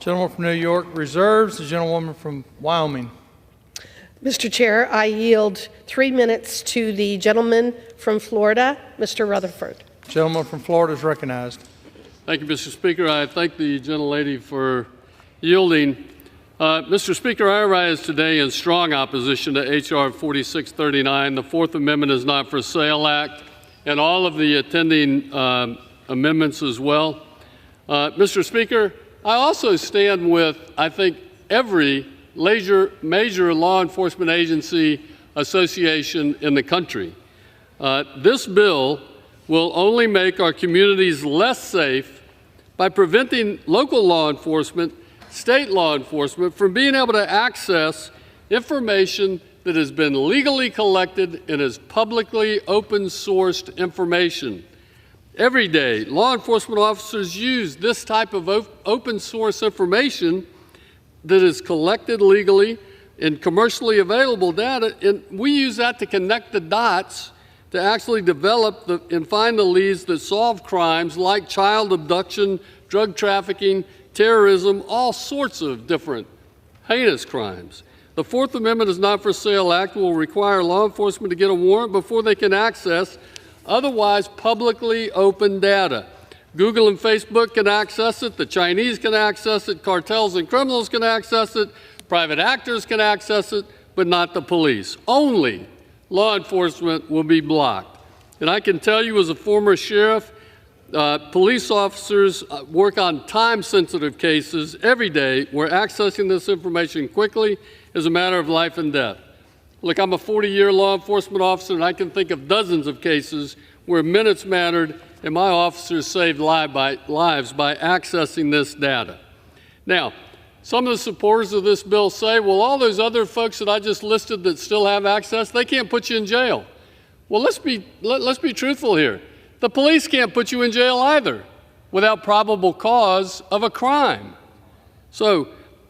Gentleman from New York reserves. The gentlewoman from Wyoming. Mr. Chair, I yield 3 minutes to the gentleman from Florida, Mr. Rutherford. Gentleman from Florida is recognized. Thank you, Mr. Speaker. I thank the gentlelady for yielding. Mr. Speaker, I rise today in strong opposition to H.R. 4639, the Fourth Amendment is not for sale Act, and all of the attending amendments as well. Mr. Speaker, I also stand with, I think, every major law enforcement agency association in the country. This bill will only make our communities less safe by preventing local law enforcement, state law enforcement, from being able to access information that has been legally collected and is publicly open-sourced information. Every day, law enforcement officers use this type of open-source information that is collected legally and commercially available data, and we use that to connect the dots to actually develop and find the leads that solve crimes like child abduction, drug trafficking, terrorism, all sorts of different heinous crimes. The Fourth Amendment is not for sale Act will require law enforcement to get a warrant before they can access otherwise publicly open data. Google and Facebook can access it, the Chinese can access it, cartels and criminals can access it, private actors can access it, but not the police. Only law enforcement will be blocked. And I can tell you as a former sheriff, police officers work on time-sensitive cases every day where accessing this information quickly is a matter of life and death. Look, I'm a 40-year law enforcement officer, and I can think of dozens of cases where minutes mattered and my officers saved lives by accessing this data. Now, some of the supporters of this bill say, well, all those other folks that I just listed that still have access, they can't put you in jail. Well, let's be truthful here. The police can't put you in jail either without probable cause of a crime. So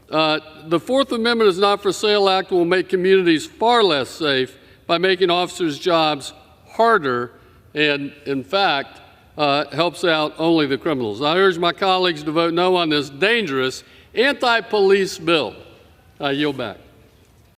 the Fourth Amendment is not for sale Act will make communities far less safe by making officers' jobs harder and, in fact, helps out only the criminals. I urge my colleagues to vote no on this dangerous anti-police bill. I yield back.